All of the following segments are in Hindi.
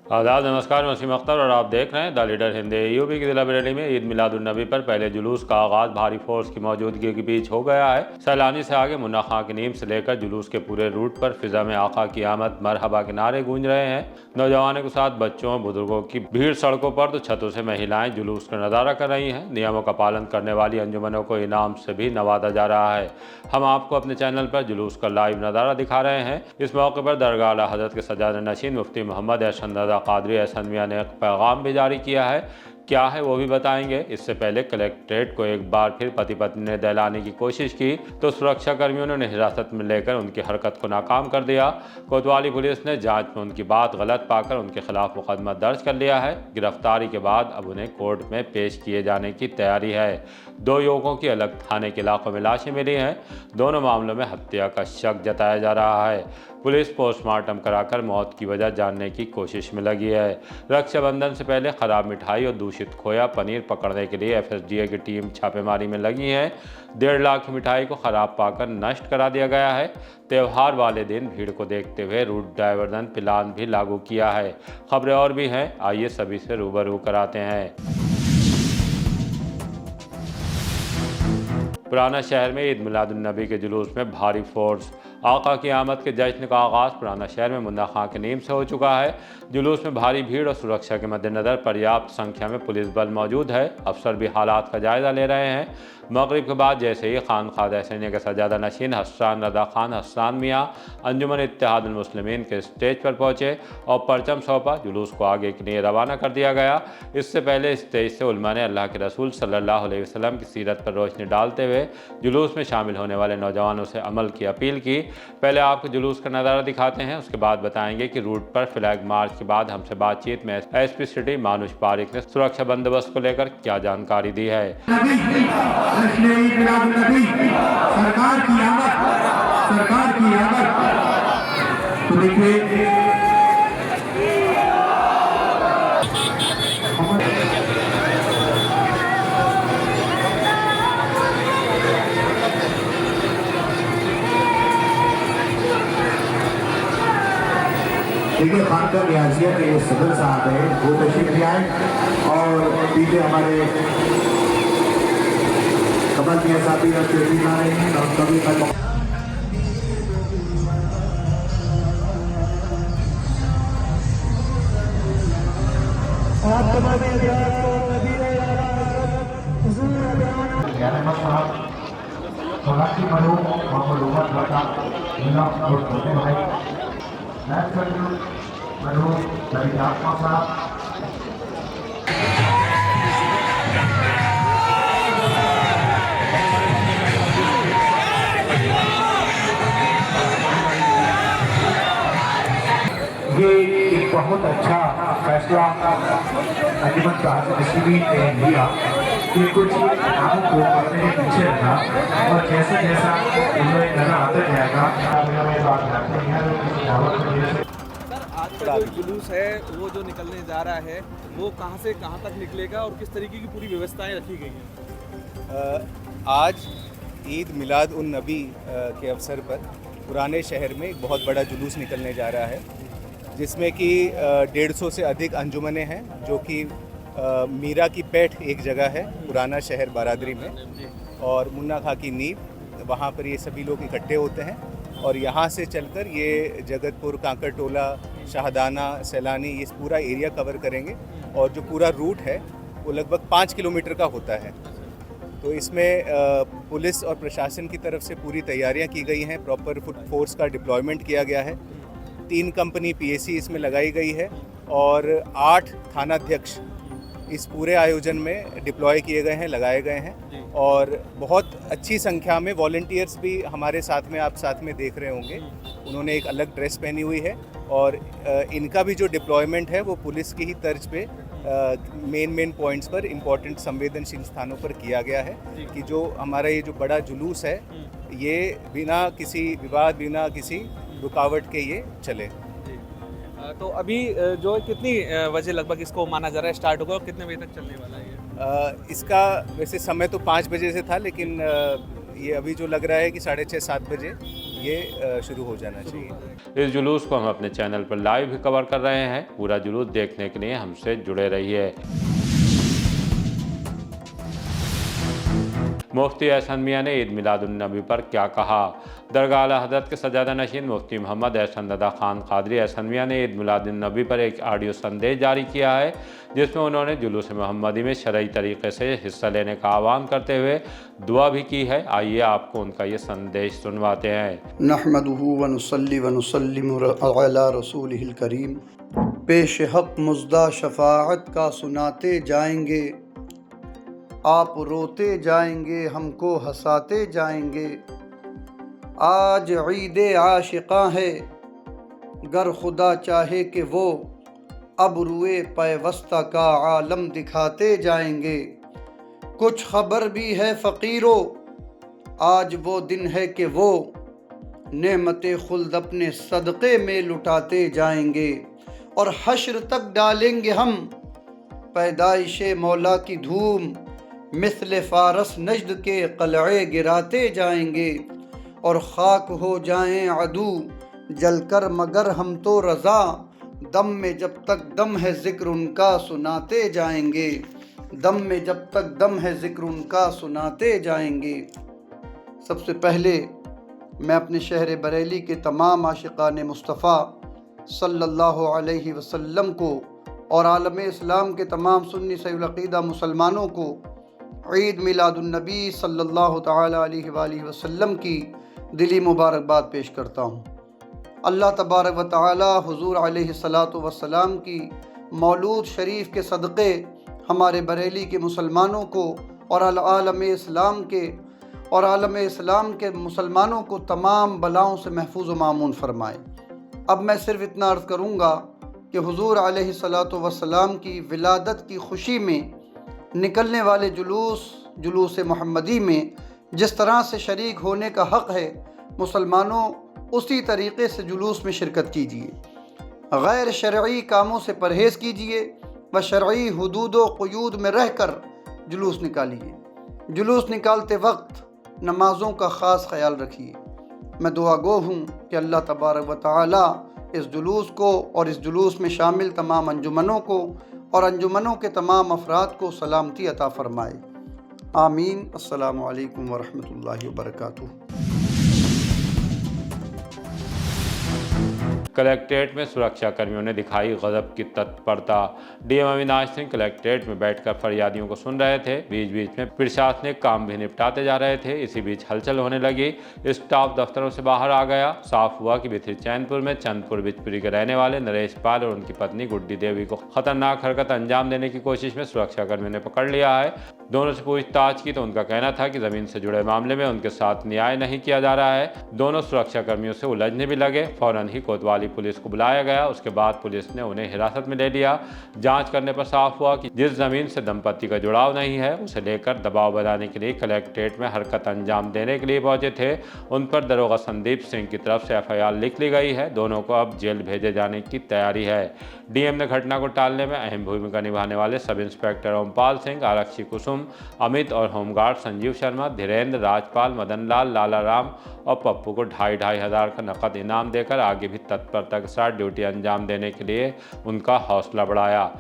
आदाब, नमस्कार। वसीम अख्तर और आप देख रहे हैं द लीडर हिंदी। यूपी की जिला बरेली में ईद मिलादुन्नबी पर पहले जुलूस का आगाज भारी फोर्स की मौजूदगी के बीच हो गया है। सैलानी से आगे मुन्ना खां की नीम से लेकर जुलूस के पूरे रूट पर फिजा में आका की आमद मरहबा के नारे गूंज रहे हैं। नौजवानों के साथ बच्चों बुजुर्गों की भीड़ सड़कों पर तो छतों से महिलाएं जुलूस का नजारा कर रही हैं। नियमों का पालन करने वाली अंजुमनों को इनाम से भी नवाजा जा रहा है। हम आपको अपने चैनल पर जुलूस का लाइव नज़ारा दिखा रहे हैं। इस मौके पर दरगाह आला हज़रत के सज्जादा नशीन मुफ्ती मोहम्मद एहसन रज़ा क़ादरी एहसन मियां ने एक पैगाम भी जारी किया है। क्या है वो भी बताएंगे। इससे पहले कलेक्ट्रेट को एक बार फिर पति पत्नी ने दहलाने की कोशिश की तो सुरक्षा कर्मियों ने हिरासत में लेकर उनकी हरकत को नाकाम कर दिया। कोतवाली पुलिस ने जांच में उनकी बात गलत पाकर उनके खिलाफ मुकदमा दर्ज कर लिया है। गिरफ्तारी के बाद अब उन्हें कोर्ट में पेश किए जाने की तैयारी है। दो युवकों की अलग थाने के इलाकों में लाशें मिली हैं। दोनों मामलों में हत्या का शक जताया जा रहा है। पुलिस पोस्टमार्टम कराकर मौत की वजह जानने की कोशिश में लगी है। रक्षाबंधन से पहले खराब मिठाई और दूषित खोया पनीर पकड़ने के लिए FSDA की टीम छापेमारी में लगी है। 1.5 लाख की मिठाई को खराब पाकर नष्ट करा दिया गया है। त्यौहार वाले दिन भीड़ को देखते हुए रूट डायवर्जन प्लान भी लागू किया है। खबरें और भी हैं, आइए सभी से रूबरू कराते हैं। पुराना शहर में ईद मिलादुन्नबी के जुलूस में भारी फोर्स। आका की आमद के जश्न का आगाज़ पुराना शहर में मुन्ना खां के नीम से हो चुका है। जुलूस में भारी भीड़ और सुरक्षा के मद्देनज़र पर्याप्त संख्या में पुलिस बल मौजूद है। अफसर भी हालात का जायज़ा ले रहे हैं। मगरिब के बाद जैसे ही खानकाह एहसनिया के सज्जादा नशीन हसन रज़ा खान हसन मियां अंजुमन इत्तेहादुल मुस्लिमीन के स्टेज पर पहुंचे और परचम सौंपा, जुलूस को आगे के लिए रवाना कर दिया गया। इससे पहले स्टेज से उलमा ने अल्लाह के रसूल सल्लल्लाहु अलैहि वसल्लम की सीरत पर रोशनी डालते हुए जुलूस में शामिल होने वाले नौजवानों से अमल की अपील की। पहले आपको जुलूस का नज़ारा दिखाते हैं, उसके बाद बताएंगे कि रूट पर फ्लैग मार्च के बाद हमसे बातचीत में SP सिटी मानुष पारिक ने सुरक्षा बंदोबस्त को लेकर क्या जानकारी दी है। सरकार की आमद तो देखिए देखिए खानका न्याजिया के ये सदर साहब हैं, वो तशरीफ ले आए और पीछे हमारे कमल मियां साहब भी तशरीफ ला रहे हैं और सभी का ये एक बहुत अच्छा फैसला अंजुमन मुस्लिमीन ने लिया कि कुछ कामों को अपने पीछे रखा और जैसा जैसा उन्होंने नजर आता जाएगा। आज का जो जुलूस है वो जो निकलने जा रहा है वो कहाँ से कहाँ तक निकलेगा और किस तरीके की पूरी व्यवस्थाएं रखी गई हैं? आज ईद मिलाद उन नबी के अवसर पर पुराने शहर में एक बहुत बड़ा जुलूस निकलने जा रहा है, जिसमें कि 150 से अधिक अंजुमनें हैं, जो कि मीरा की पेठ एक जगह है पुराना शहर बारादरी में, और मुन्ना खां की नींव, वहाँ पर ये सभी लोग इकट्ठे होते हैं और यहाँ से चलकर ये जगतपुर, कांकर टोला, शाहदाना, सैलानी, ये पूरा एरिया कवर करेंगे। और जो पूरा रूट है वो लगभग 5 किलोमीटर का होता है। तो इसमें पुलिस और प्रशासन की तरफ से पूरी तैयारियां की गई हैं, प्रॉपर फोर्स का डिप्लॉयमेंट किया गया है। 3 कंपनी PAC इसमें लगाई गई है और 8 थानाध्यक्ष इस पूरे आयोजन में डिप्लॉय किए गए हैं, लगाए गए हैं। और बहुत अच्छी संख्या में वॉलंटियर्स भी हमारे साथ में, आप साथ में देख रहे होंगे, उन्होंने एक अलग ड्रेस पहनी हुई है और इनका भी जो डिप्लॉयमेंट है वो पुलिस की ही तर्ज पे मेन पॉइंट्स पर, इम्पोर्टेंट संवेदनशील स्थानों पर किया गया है कि जो हमारा ये जो बड़ा जुलूस है ये बिना किसी विवाद, बिना किसी रुकावट के ये चले। तो अभी जो कितनी बजे लगभग इसको माना जा रहा है स्टार्ट होगा और कितने बजे तक चलने वाला है ये? इसका वैसे समय तो 5 बजे से था, लेकिन ये अभी जो लग रहा है कि 6:30-7 बजे ये शुरू हो जाना चाहिए। इस जुलूस को हम अपने चैनल पर लाइव भी कवर कर रहे हैं। पूरा जुलूस देखने के लिए हमसे जुड़े रहिए। मुफ्ती एहसन मियाँ ने ईद मिलादुन्नबी पर क्या कहा? दरगाह आला हज़रत के सजादा नशीन मुफ्ती मोहम्मद एहसन रज़ा खान क़ादरी एहसन मियाँ ने ईद मिलादुन्नबी पर एक ऑडियो संदेश जारी किया है, जिसमें उन्होंने जुलूस मोहम्मदी में शरई तरीके से हिस्सा लेने का आह्वान करते हुए दुआ भी की है। आइए आपको उनका ये संदेश सुनवाते हैं। नहमदुहु व नुसल्ली व नुसल्लिमु अला रसूलिहिल करीम। पेश हक़ मुज़्दा शफ़ाअत का सुनाते जाएंगे, आप रोते जाएंगे, हमको हंसाते जाएंगे। आज ईद आशिक़ां है, गर खुदा चाहे कि वो अब रुए पैवस्ता का आलम दिखाते जाएंगे। कुछ खबर भी है फ़कीरों, आज वो दिन है कि वो नेमते खुल्द अपने सदक़े में लुटाते जाएंगे। और हश्र तक डालेंगे हम पैदाइशे मौला की धूम, मिस्ल फ़ारस नजद के क़लअे गिराते जाएंगे। और खाक हो जाएं अदू जलकर मगर हम तो रज़ा, दम में जब तक दम है ज़िक्र उनका सुनाते जाएंगे। दम में जब तक दम है ज़िक्र उनका सुनाते जाएंगे। सबसे पहले मैं अपने शहर बरेली के तमाम आशिक़ान मुस्तफ़ा सल्लल्लाहु अलैहि वसल्लम को और आलम इस्लाम के तमाम सुन्नी सहीहुल अक़ीदा मुसलमानों को ईद मिलादुन्नबी सल्लल्लाहु तआला अलैहि वसल्लम की दिली मुबारकबाद पेश करता हूँ। अल्लाह तबारक व तआला हुज़ूर अलैहिस्सलातु वस्सलाम की मौलूद शरीफ के सदक़े हमारे बरेली के मुसलमानों को और आलम इस्लाम के मुसलमानों को तमाम बलाओं से महफूज व मामून फरमाए। अब मैं सिर्फ इतना अर्ज़ करूँगा कि हुज़ूर अलैहिस्सलातु वस्सलाम की विलादत की खुशी में निकलने वाले जुलूस मोहम्मदी में जिस तरह से शरीक होने का हक़ है, मुसलमानों उसी तरीक़े से जुलूस में शिरकत कीजिए। गैर शरई कामों से परहेज़ कीजिए व शरई हुदूद व क़ुयूद में रहकर जुलूस निकालिए। जुलूस निकालते वक्त नमाज़ों का ख़ास ख्याल रखिए। मैं दुआ गो हूँ कि अल्लाह तबारक व तआला इस जुलूस को और इस जुलूस में शामिल तमाम अंजुमनों को और अंजुमनों के तमाम अफराद को सलामती अता फ़रमाए। आमीन। अस्सलामु अलैकुम व रहमतुल्लाहि व बरकातुहू। कलेक्ट्रेट में सुरक्षा कर्मियों ने दिखाई गजब की तत्परता। डीएम अविनाश सिंह कलेक्ट्रेट में बैठकर फरियादियों को सुन रहे थे। बीच बीच में प्रशासनिक काम भी निपटाते जा रहे थे। इसी बीच हलचल होने लगी। स्टाफ दफ्तरों से बाहर आ गया। साफ हुआ कि भिथरी चैनपुर में चंदपुर बिजपुरी के रहने वाले नरेश पाल और उनकी पत्नी गुड्डी देवी को खतरनाक हरकत अंजाम देने की कोशिश में सुरक्षा कर्मियों ने पकड़ लिया है। दोनों से पूछताछ की तो उनका कहना था कि ज़मीन से जुड़े मामले में उनके साथ न्याय नहीं किया जा रहा है। दोनों सुरक्षा कर्मियों से उलझने भी लगे। फौरन ही कोतवाली पुलिस को बुलाया गया। उसके बाद पुलिस ने उन्हें हिरासत में ले लिया। जांच करने पर साफ हुआ कि जिस जमीन से दंपति का जुड़ाव नहीं है, उसे लेकर दबाव बनाने के लिए कलेक्ट्रेट में हरकत अंजाम देने के लिए पहुंचे थे। उन पर दरोगा संदीप सिंह की तरफ से एफआईआर लिख ली गई है। दोनों को अब जेल भेजे जाने की तैयारी है। डीएम ने घटना को टालने में अहम भूमिका निभाने वाले सब इंस्पेक्टर ओमपाल सिंह, आरक्षी कुसुम, अमित और होमगार्ड संजीव शर्मा, धीरेन्द्र, राजपाल, मदन लाल, लाला राम और पप्पू को 2,500 हज़ार का नकद इनाम देकर आगे भी तत्परता के साथ ड्यूटी अंजाम देने के लिए उनका हौसला बढ़ाया।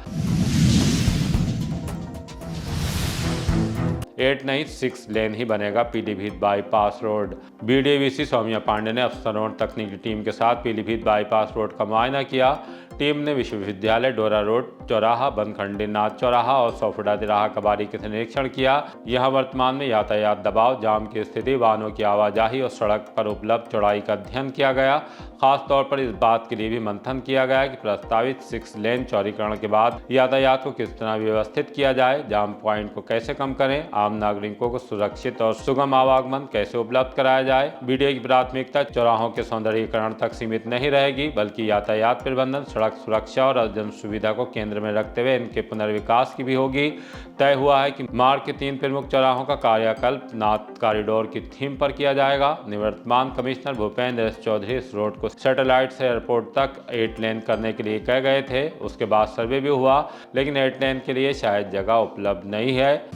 8 नहीं 6 लेन ही बनेगा पीलीभीत बाईपास रोड। बीडीवीसी सौम्या पांडे ने अफसरों और तकनीकी टीम के साथ पीलीभीत बाईपास रोड का मुआयना किया। टीम ने विश्वविद्यालय डोरा रोड चौराहा, बनखंडी नाथ चौराहा और सौफड़ा तिराहा का बारीकी से निरीक्षण किया। यहाँ वर्तमान में यातायात दबाव, जाम की स्थिति, वाहनों की आवाजाही और सड़क पर उपलब्ध चौड़ाई का अध्ययन किया गया। खास तौर पर इस बात के लिए भी मंथन किया गया कि प्रस्तावित 6 लेन चौड़ीकरण के बाद यातायात को किस तरह व्यवस्थित किया जाए, जाम पॉइंट को कैसे कम करें, आम नागरिकों को सुरक्षित और सुगम आवागमन कैसे उपलब्ध कराया जाए। बीडीओ की प्राथमिकता चौराहों के सौंदर्यीकरण तक सीमित नहीं रहेगी, बल्कि यातायात प्रबंधन, सड़क सुरक्षा और जन सुविधा को केंद्र में रखते हुए इनके पुनर्विकास की भी होगी। तय हुआ है कि मार्ग के 3 प्रमुख चौराहों का कायाकल्प नाथ कॉरिडोर की थीम पर किया जाएगा। निवर्तमान कमिश्नर भूपेंद्र एस चौधरी इस रोड को सैटेलाइट से एयरपोर्ट तक 8 लेन करने के लिए कह गए थे। उसके बाद सर्वे भी हुआ, लेकिन 8 लेन के लिए शायद जगह उपलब्ध नहीं है।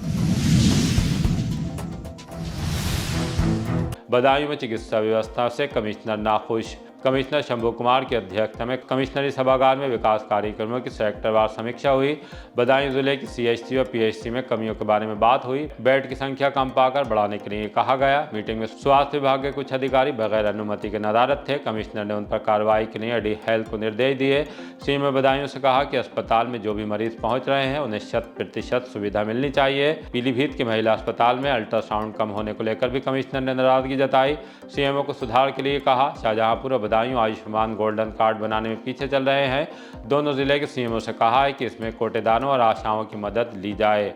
बदायूं में चिकित्सा व्यवस्था से कमिश्नर नाखुश। कमिश्नर शंभू कुमार की अध्यक्षता में कमिश्नरी सभागार में विकास कार्यक्रमों की सेक्टरवार समीक्षा हुई। बदायूं जिले की सीएचसी और पीएचसी में कमियों के बारे में बात हुई। बेड की संख्या कम पाकर बढ़ाने के लिए कहा गया। मीटिंग में स्वास्थ्य विभाग के कुछ अधिकारी बगैर अनुमति के नदारद थे। कमिश्नर ने उन पर कार्रवाई के लिए डी हेल्थ को निर्देश दिए। सीएम ने बदायूं से कहा कि अस्पताल में जो भी मरीज पहुंच रहे हैं उन्हें 100% सुविधा मिलनी चाहिए। पीलीभीत के महिला अस्पताल में अल्ट्रासाउंड कम होने को लेकर भी कमिश्नर ने नाराजगी जताई। सीएमओ को सुधार के लिए कहा। शाहजहांपुर और बदायूं आयुष्मान गोल्डन कार्ड बनाने में पीछे चल रहे हैं। दोनों जिले के सीएमओ से कहा है कि इसमें कोटेदारों और आशाओं की मदद ली जाए।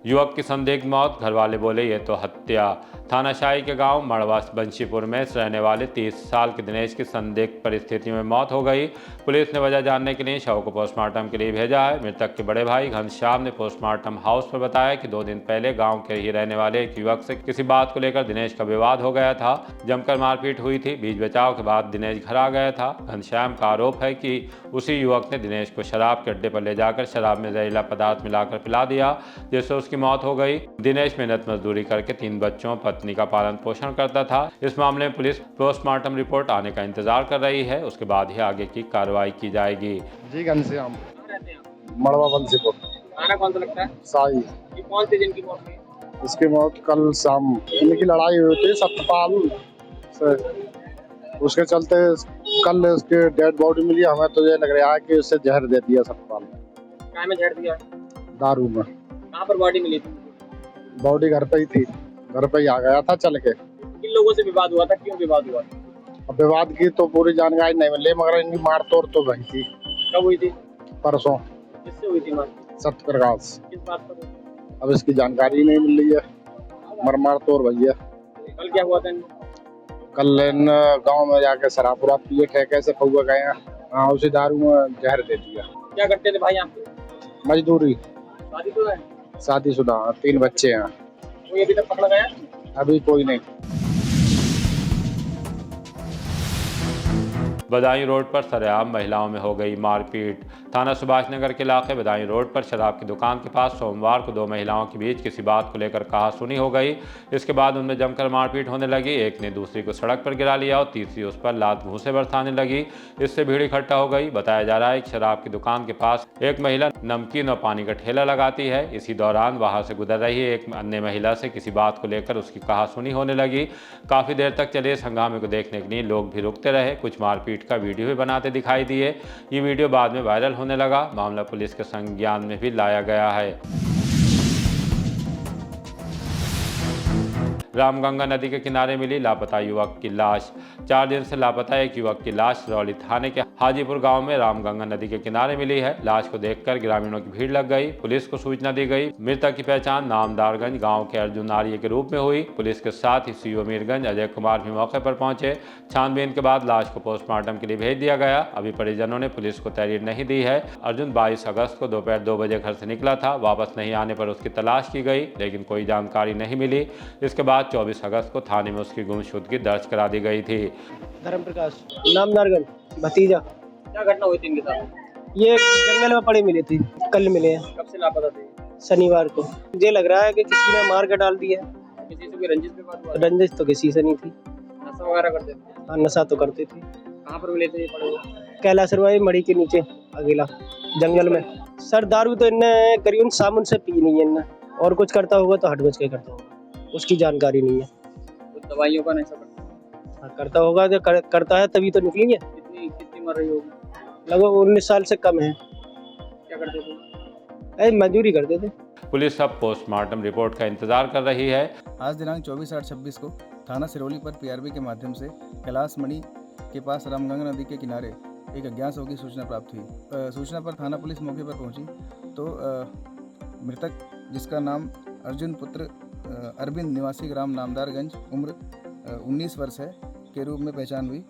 युवक की संदिग्ध मौत, घरवाले बोले ये तो हत्या। थानाशाही के गांव मड़वा बंशीपुर में रहने वाले 30 साल के दिनेश की संदिग्ध परिस्थितियों में मौत हो गई। पुलिस ने वजह जानने के लिए शव को पोस्टमार्टम के लिए भेजा है। मृतक के बड़े भाई घनश्याम ने पोस्टमार्टम हाउस पर बताया कि 2 दिन पहले गांव के ही रहने वाले एक युवक से किसी बात को लेकर दिनेश का विवाद हो गया था। जमकर मारपीट हुई थी। बीच बचाव के बाद दिनेश घर आ गया था। घनश्याम का आरोप है कि उसी युवक ने दिनेश को शराब के अड्डे पर ले जाकर शराब में जहरीला पदार्थ मिलाकर पिला दिया, जिससे उसकी मौत हो गई। दिनेश मेहनत मजदूरी करके 3 बच्चों पत्नी का पालन पोषण करता था। इस मामले में पुलिस पोस्टमार्टम रिपोर्ट आने का इंतजार कर रही है। उसके बाद ही आगे की कार्रवाई की जाएगी। जी घनश्याम, मड़वा बंसीपुर। खाना कौन सा लगता है? साई। ये कौन से दिन की मौत हुई? इसकी मौत कल शाम, इनकी लड़ाई हुई थी सतपाल से, उसके चलते कल उसकी डेड बॉडी मिली। हमें तो ये लग रहा है कि उससे जहर दे दिया सतपाल ने। क्या में जहर दिया? दारू में। कहाँ पर बॉडी मिली थी? बॉडी घर पे ही थी, घर पे ही आ गया था चल के। किन लोगों से विवाद हुआ था? क्यों विवाद हुआ? अब विवाद की तो पूरी जानकारी नहीं मिली, मगर इनकी मारतोड़ तो भई थी। कब हुई थी? परसों। किससे हुई थी मार? सत्यप्रकाश। किस बात पर हुई थी? अब इसकी जानकारी नहीं मिल रही है, मारतोड़ भई है। कल क्या हुआ था? कल इन गाँव में जाके शराब वराब पिए, ठेके से फुआ गए हैं। हाँ, उसी दारू में जहर दे दिया। क्या करते थे भाई आपके? मजदूरी। शादी तो है? शादीशुदा, 3 बच्चे हैं। कोई अभी तक पकड़ा गया? अभी कोई नहीं। बदायूं रोड पर सरेआम महिलाओं में हो गई मारपीट। थाना सुभाष नगर के इलाके बदायूं रोड पर शराब की दुकान के पास सोमवार को 2 महिलाओं के बीच किसी बात को लेकर कहासुनी हो गई। इसके बाद उनमें जमकर मारपीट होने लगी। एक ने दूसरी को सड़क पर गिरा लिया और तीसरी उस पर लात घूंसे बरसाने लगी। इससे भीड़ इकट्ठा हो गई। बताया जा रहा है कि शराब की दुकान के पास एक महिला नमकीन और पानी का ठेला लगाती है। इसी दौरान वहां से गुजर रही एक अन्य महिला से किसी बात को लेकर उसकी कहासुनी होने लगी। काफी देर तक चले इस हंगामे को देखने के लिए लोग भी रुकते रहे। कुछ मारपीट का वीडियो भी बनाते दिखाई दिए। ये वीडियो बाद में वायरल होने लगा। मामला पुलिस के संज्ञान में भी लाया गया है। रामगंगा नदी के किनारे मिली लापता युवक की लाश। 4 दिन से लापता एक युवक की लाश सिरौली थाने के हाजीपुर गांव में रामगंगा नदी के किनारे मिली है। लाश को देखकर ग्रामीणों की भीड़ लग गई। पुलिस को सूचना दी गई। मृतक की पहचान नामदारगंज गांव के अर्जुन आर्य के रूप में हुई। पुलिस के साथ ही सीओ मीरगंज अजय कुमार भी मौके पर पहुंचे। छानबीन के बाद लाश को पोस्टमार्टम के लिए भेज दिया गया। अभी परिजनों ने पुलिस को तहरीर नहीं दी है। अर्जुन 22 अगस्त को दोपहर 2 बजे घर से निकला था। वापस नहीं आने पर उसकी तलाश की गई, लेकिन कोई जानकारी नहीं मिली। इसके बाद 24 अगस्त को थाने में उसकी गुमशुदगी दर्ज करा दी गई थी। धर्म प्रकाश, नामदारगंज, भतीजा। क्या घटना हुई थी इनके साथ? ये जंगल में पड़े मिले थे, कल मिले हैं। कब से लापता थे? शनिवार को। मुझे लग रहा है कि किसी ने मार के डाल दिया। किसी से कोई रंजिश पे बात हुआ? रंजिश तो किसी से नहीं थी। नशा वगैरह करते थे? हाँ, नशा तो करते थे। कहाँ पर मिले थे ये पड़े हुए? कैलाशरवाई मड़ी के नीचे अकेला जंगल में। सर दारू तो इनने करीबन साबुन से पी नहीं है इनने, और कुछ करता होगा तो हट बच के करता होगा, उसकी जानकारी नहीं है। कुछ दवाइयों का नशा करता? हाँ, करता होगा, जो करता है तभी तो निकली है। कितनी मर रही होगी? लगभग 19 साल से कम है। क्या करते थे? मजदूरी करते थे। पुलिस अब पोस्टमार्टम रिपोर्ट का इंतजार कर रही है। आज दिनांक 24/8/26 को थाना सिरौली पर पीआरबी के माध्यम से कैलाश मणि के पास रामगंगा नदी के किनारे एक अज्ञात शव की सूचना प्राप्त हुई। सूचना पर थाना पुलिस मौके पर पहुंची तो मृतक, जिसका नाम अर्जुन पुत्र अरविंद निवासी ग्राम नामदारगंज, उम्र 19 वर्ष है, के रूप में पहचान हुई।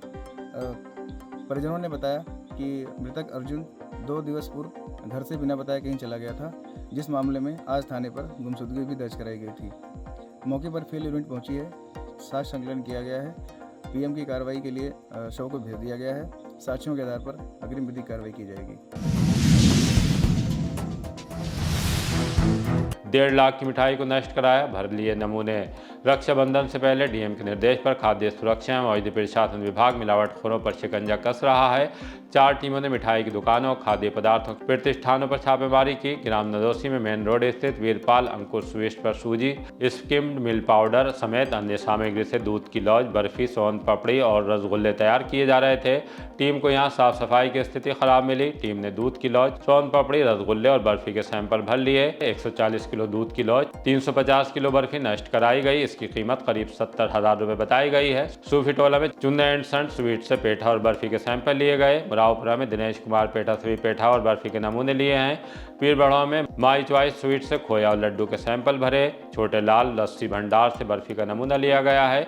परिजनों ने बताया कि मृतक अर्जुन 2 दिवस पूर्व घर से बिना बताए कहीं चला गया था, जिस मामले में आज थाने पर गुमशुदगी भी दर्ज कराई गई थी। मौके पर फील्ड यूनिट पहुंची है, साक्ष्य संकलन किया गया है। पीएम की कार्रवाई के लिए शव को भेज दिया गया है। साक्ष्यों के आधार पर अग्रिम विधिक कार्रवाई की जाएगी। 1.5 लाख की मिठाई को नष्ट कराया, भर लिए नमूने। रक्षाबंधन से पहले डीएम के निर्देश पर खाद्य सुरक्षा एवं औषधि प्रशासन विभाग मिलावटखोरों पर शिकंजा कस रहा है। 4 टीमों ने मिठाई की दुकानों, खाद्य पदार्थों के प्रतिष्ठानों पर छापेमारी की। ग्राम नदोसी में मेन रोड स्थित वीरपाल अंकुर स्वीट्स पर सूजी, स्किम्ड मिल्क पाउडर समेत अन्य सामग्री से दूध की लौज, बर्फी, सोन पापड़ी और रसगुल्ले तैयार किए जा रहे थे। टीम को यहां साफ सफाई की स्थिति खराब मिली। टीम ने दूध की लौज, सोन पापड़ी, रसगुल्ले और बर्फी के सैंपल भर लिए। 140 किलो दूध की लौज, 350 किलो बर्फी नष्ट कराई गई। इसकी कीमत करीब 70,000 रुपए बताई गई है। सूफी टोला में चुन्ने एंड सन स्वीट से पेठा और बर्फी के सैंपल लिए गए। रावपुरा में दिनेश कुमार पेठा से भी पेठा और बर्फी के नमूने लिए हैं। पीर बढ़ाव में माई चॉइस स्वीट से खोया और लड्डू के सैंपल भरे। छोटे लाल लस्सी भंडार से बर्फी का नमूना लिया गया है।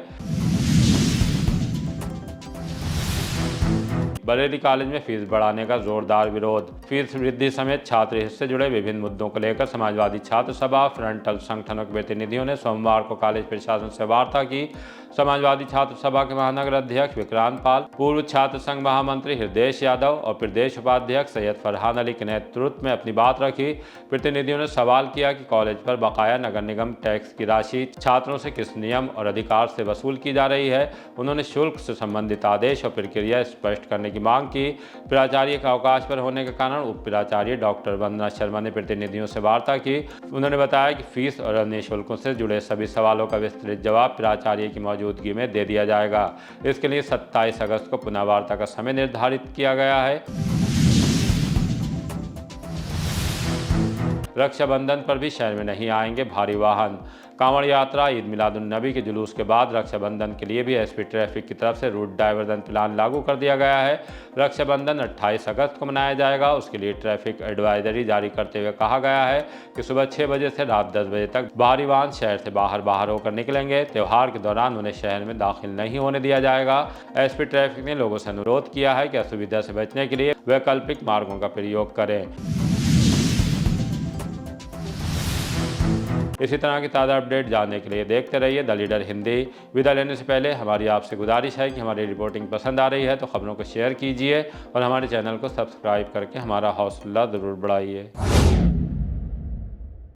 बरेली कॉलेज में फीस बढ़ाने का जोरदार विरोध। फीस वृद्धि समेत छात्र हित से जुड़े विभिन्न मुद्दों को लेकर समाजवादी छात्र सभा, फ्रंटल संगठनों के प्रतिनिधियों ने सोमवार को कॉलेज प्रशासन से वार्ता की। समाजवादी छात्र सभा के महानगर अध्यक्ष विक्रांत पाल, पूर्व छात्र संघ महामंत्री हृदय यादव और प्रदेश उपाध्यक्ष सैयद फरहान अली के नेतृत्व में अपनी बात रखी। प्रतिनिधियों ने सवाल किया कि कॉलेज पर बकाया नगर निगम टैक्स की राशि छात्रों से किस नियम और अधिकार से वसूल की जा रही है। उन्होंने शुल्क से संबंधित आदेश और प्रक्रिया स्पष्ट करने की मांग की। प्राचार्य के अवकाश पर होने के कारण उप प्राचार्य डॉक्टर वंदना शर्मा ने प्रतिनिधियों से वार्ता की। उन्होंने बताया कि फीस और अन्य शुल्कों से जुड़े सभी सवालों का विस्तृत जवाब प्राचार्य की मौजूदगी में दे दिया जाएगा। इसके लिए 27 अगस्त को पुनः वार्ता का समय निर्धारित किया गया है। रक्षाबंधन पर भी शहर में नहीं आएंगे भारी वाहन। कांवड़ यात्रा, ईद मिलादुन्नबी के जुलूस के बाद रक्षाबंधन के लिए भी एसपी ट्रैफिक की तरफ से रूट डाइवर्जन प्लान लागू कर दिया गया है। रक्षाबंधन 28 अगस्त को मनाया जाएगा। उसके लिए ट्रैफिक एडवाइजरी जारी करते हुए कहा गया है कि सुबह 6 बजे से रात 10 बजे तक भारी वाहन शहर से बाहर होकर निकलेंगे। त्यौहार के दौरान उन्हें शहर में दाखिल नहीं होने दिया जाएगा। एसपी ट्रैफिक ने लोगों से अनुरोध किया है कि असुविधा से बचने के लिए वैकल्पिक मार्गों का प्रयोग करें। इसी तरह की ताज़ा अपडेट जानने के लिए देखते रहिए द लीडर हिंदी। विदा लेने से पहले हमारी आपसे गुजारिश है कि हमारी रिपोर्टिंग पसंद आ रही है तो खबरों को शेयर कीजिए और हमारे चैनल को सब्सक्राइब करके हमारा हौसला ज़रूर बढ़ाइए।